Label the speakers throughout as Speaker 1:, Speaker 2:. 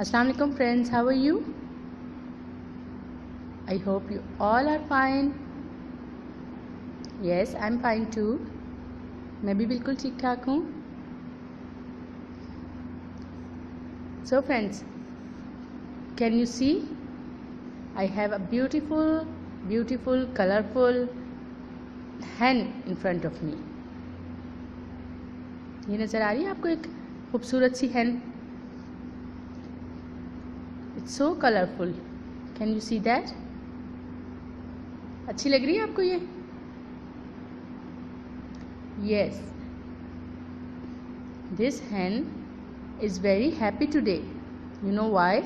Speaker 1: Assalamu alaikum friends, how are you? I hope you all are fine. Yes, I'm fine too. मैं भी बिल्कुल ठीक ठाक हूँ. So friends, can you see? I have a beautiful, colorful hen in front of me. ये नज़र आ रही है आपको एक खूबसूरत सी hen? It's so colorful. Can you see that? अच्छी लग रही है आपको ये? Yes. This hen is very happy today. You know why?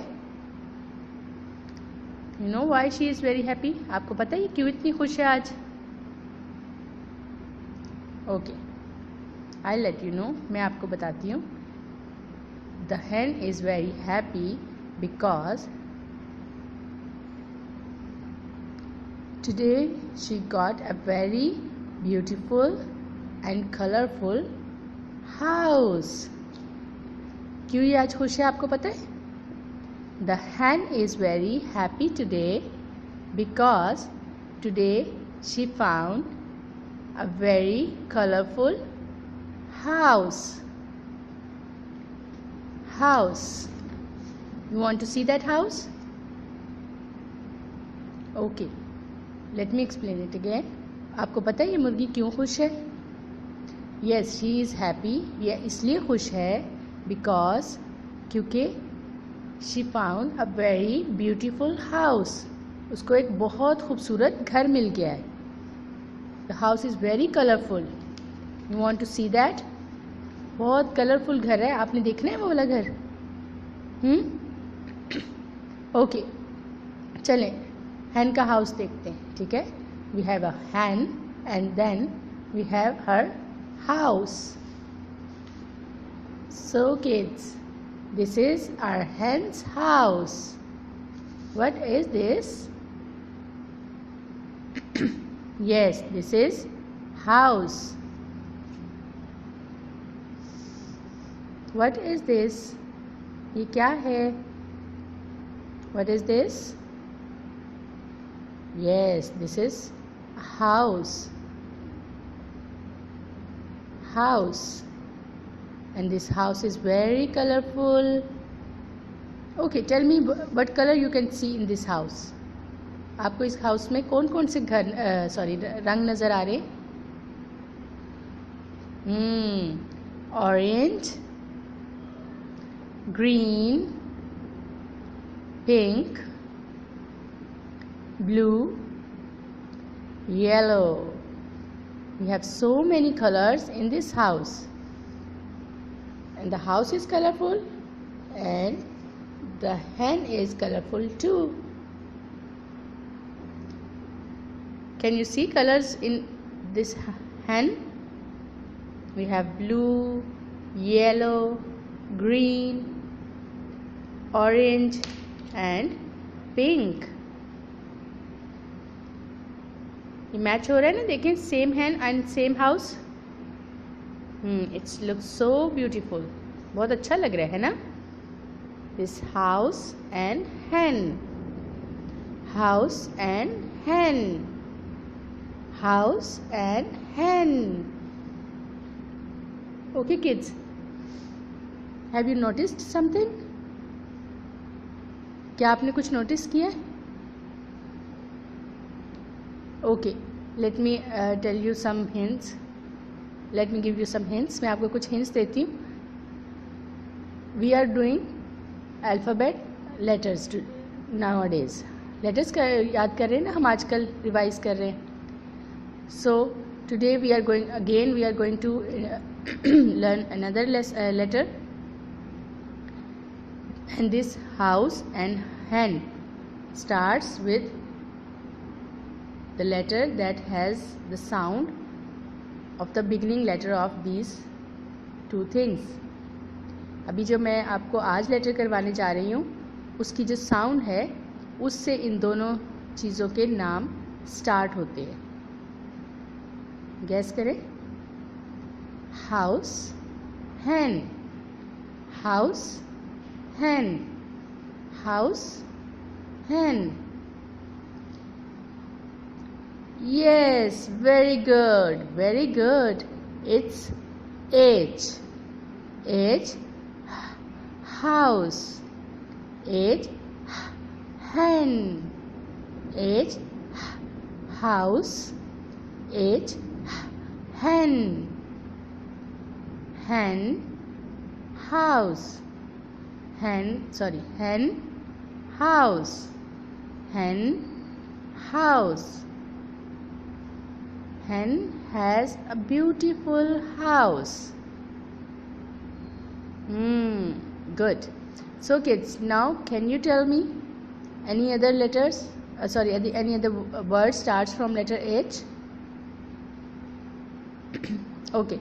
Speaker 1: You know why she is very happy? आपको पता है ये क्यों इतनी खुश है आज? Okay. I'll let you know. मैं आपको बताती हूँ. The hen is very happy because today she got a very beautiful and colorful house. क्यों ये आज खुश है आपको पता है? The hen is very happy today because today she found a very colorful house. You want to see that house? Okay. Let me explain it again. आपको पता है ये मुर्गी क्यों खुश है? Yes, she is happy. ये इसलिए खुश है because क्योंकि she found a very beautiful house. उसको एक बहुत खूबसूरत घर मिल गया है. The house is very colorful. You want to see that? बहुत कलरफुल घर है. आपने देखना है वो वाला घर? ओके, चलें hen का हाउस देखते हैं. ठीक है, we have a hen and then we have her house. So kids, this is our hen's house. What is this? Yes, this is house. What is this? ये क्या है? What is this? Yes, this is a house. And this house is very colorful. Okay, tell me what color you can see in this house. आपको इस house में कौन कौन से रंग नज़र आ रहे? Orange, green, pink, blue, yellow. We have so many colors in this house. And the house is colorful and the hen is colorful too. Can you see colors in this hen? We have blue, yellow, green, orange and pink. ये match हो रहा है ना? देखें, same hen and same house. It looks so beautiful. बहुत अच्छा लग रहा है ना? This house and hen. House and hen. House and hen. Okay kids, have you noticed something? क्या आपने कुछ नोटिस किया? Okay, let me tell you some hints. Let me give you some hints. मैं आपको कुछ हिंट्स देती हूँ. We are doing alphabet letters nowadays. Letters का याद कर रहे हैं ना हम आजकल, रिवाइज कर रहे हैं. So today we are going to learn another letter. And this house and hen starts with the letter that has the sound of the beginning letter of these two things. अभी जो मैं आपको आज letter करवाने जा रही हूँ उसकी जो साउंड है उससे इन दोनों चीज़ों के नाम स्टार्ट होते हैं. गैस करें. House, hen. House, hen. House. Hen. Yes, very good, very good. It's H. H. House. H. Hen. H. House. H. Hen. Hen. House. Hen. House. Hen. House. Hen has a beautiful house. Good. So kids, now can you tell me any other letters? Any other word starts from letter H? Okay.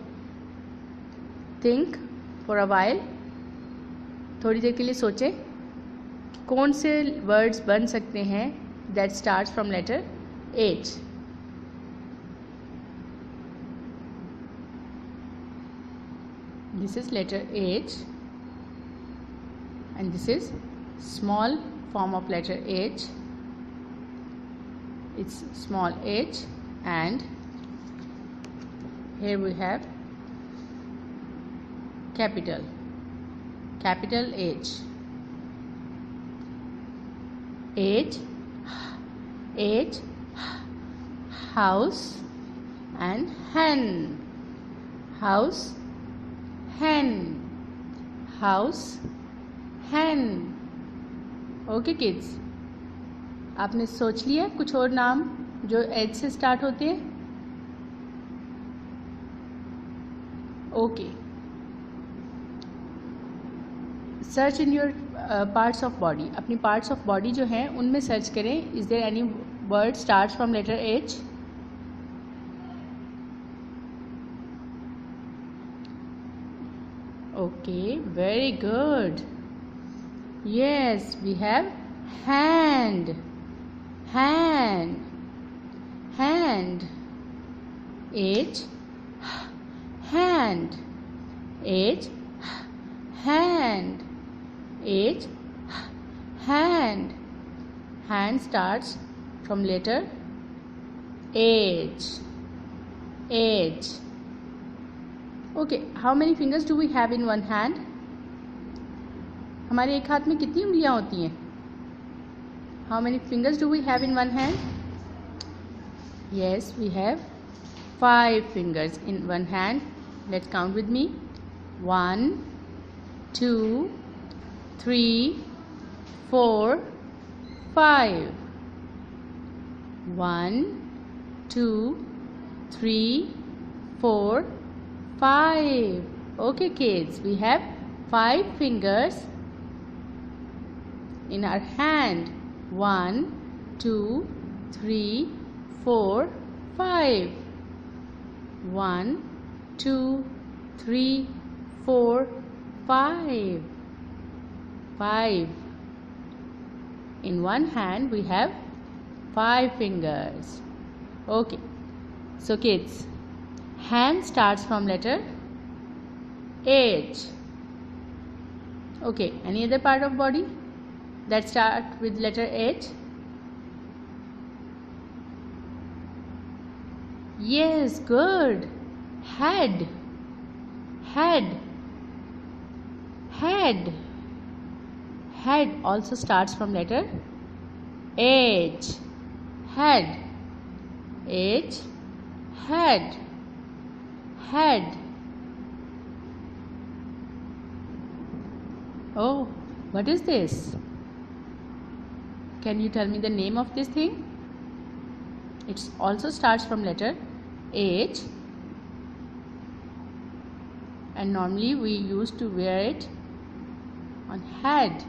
Speaker 1: Think for a while. थोड़ी देर के लिए सोचें कौन से words बन सकते हैं that starts from letter H. This is letter H and this is small form of letter H. It's small h and here we have capital H. H, house and hen. House, hen. House, hen. Okay kids, आपने सोच लिया कुछ और नाम जो H से start होते हैं? Okay. Search in your parts of body. अपनी पार्ट्स ऑफ बॉडी जो हैं उनमें सर्च करें. Is there any word start from letter H? Okay, very good. Yes, we have hand. Hand. H, hand. H, hand. H, hand. Hand starts from letter H. Okay, how many fingers do we have in one hand? हमारे एक हाथ में कितनी उंगलियां होती हैं? How many fingers do we have in one hand? Yes, we have 5 fingers in one hand. Let's count with me. 1, 2, 3, 4, 5. 1, 2, 3, 4, 5. Okay kids, we have 5 fingers in our hand. 1, 2, 3, 4, 5. 1, 2, 3, 4, 5. 5. In one hand we have 5 fingers. Okay. So kids, hand starts from letter H. Okay. Any other part of body that start with letter H? Yes, good. Head. Head also starts from letter H. Head. H. Head. Oh, what is this? Can you tell me the name of this thing? It also starts from letter H and normally we used to wear it on head.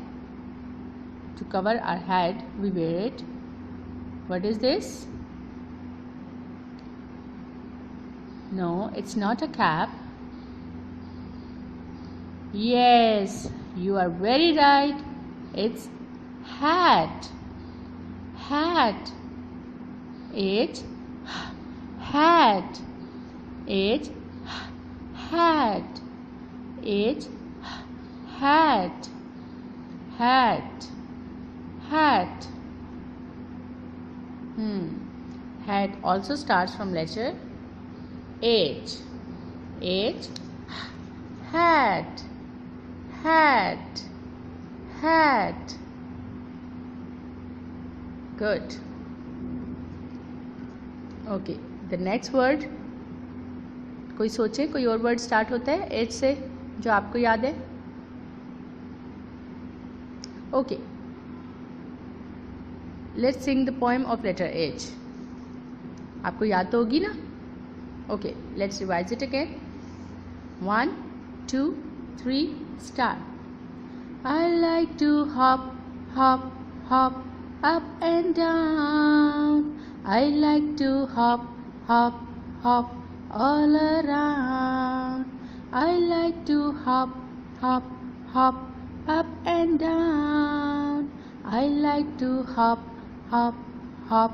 Speaker 1: To cover our head we wear it. What is this? No, it's not a cap. Yes, you are very right. It's hat. H, hat. H, hat. H, hat. hat. Hat also starts from letter H. H. Hat. Hat. Hat. Good. Okay. The next word. कोई सोचे कोई और word start होता है H से जो आपको याद है? Okay. Let's sing the poem of letter H. आपको याद तो होगी ना? Okay. Let's revise it again. 1, 2, 3, start. I like to hop, hop, hop, up and down. I like to hop, hop, hop, all around. I like to hop, hop, hop, up and down. I like to hop, hop, hop,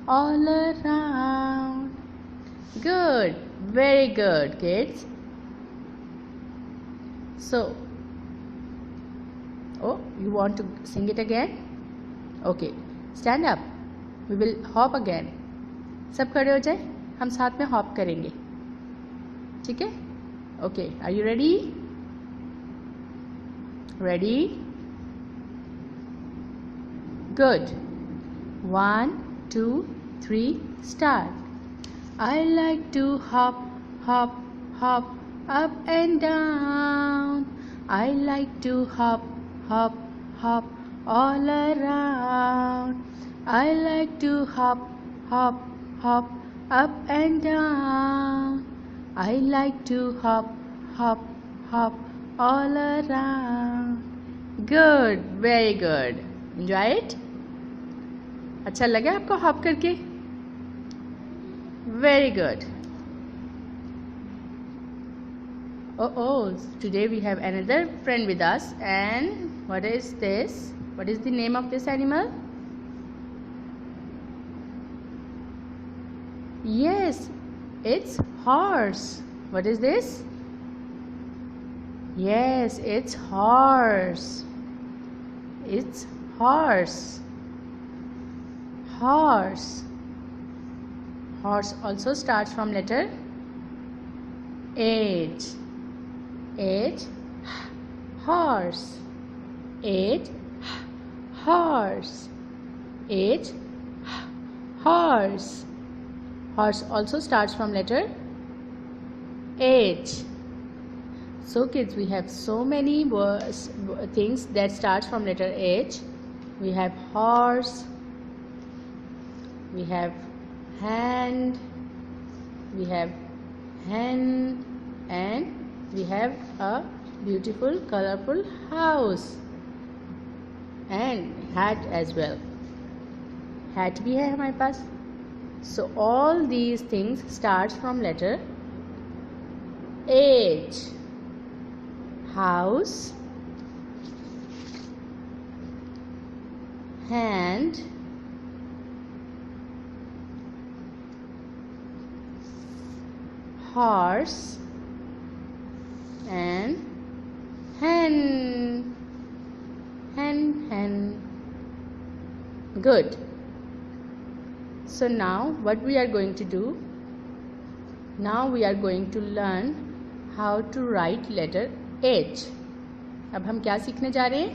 Speaker 1: all around. Good, very good, kids. So, oh, you want to sing it again? Okay, stand up. We will hop again. सब खड़े हो जाए, हम साथ में hop करेंगे. ठीक है? Okay, are you ready? Ready? Good. 1, 2, 3, start. I like to hop, hop, hop, up and down. I like to hop, hop, hop, all around. I like to hop, hop, hop, up and down. I like to hop, hop, hop, all around. Good, very good. Enjoy it? अच्छा लगा आपको hop करके? Very good. Oh, today we have another friend with us. And what is this? What is the name of this animal? Yes, it's horse. What is this? Yes, it's horse. It's horse. Horse. Horse also starts from letter H. H. Horse. H. Horse. H. Horse. Horse also starts from letter H. So kids, we have so many words, things that starts from letter H. We have horse, we have hand, we have hen, and we have a beautiful colorful house and hat as well. Hat भी है हमारे पास. So all these things starts from letter H. House, hand, horse, and hen. Hen. Good. So now what we are going to do? Now we are going to learn how to write letter H. अब हम क्या सीखने जा रहे हैं?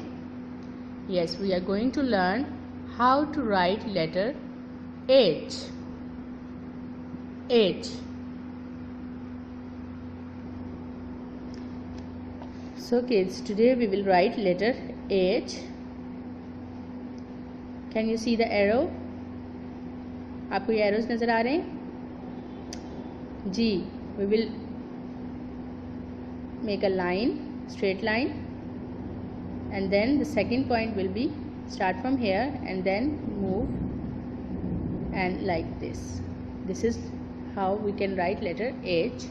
Speaker 1: Yes, we are going to learn how to write letter H. H. So kids, today we will write letter H. Can you see the arrow? आपको ये arrows नज़र आ रहे हैं? जी, we will make a line, straight line, and then the second point will be start from here and then move and like this. This is how we can write letter H.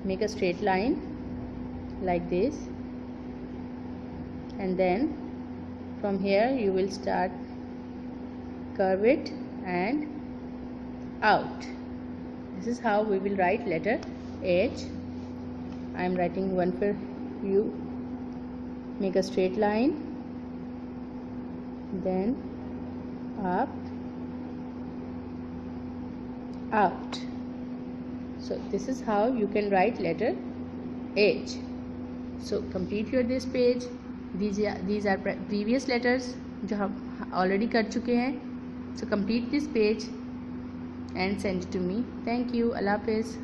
Speaker 1: Make a straight line like this, and then from here you will start curve it and out. This is how we will write letter H. I am writing one for you. Make a straight line then up, out. So this is how you can write letter H. So complete your this page. These are previous letters जो हम already कर चुके हैं. So complete this page and send it to me. Thank you. Allah Hafiz.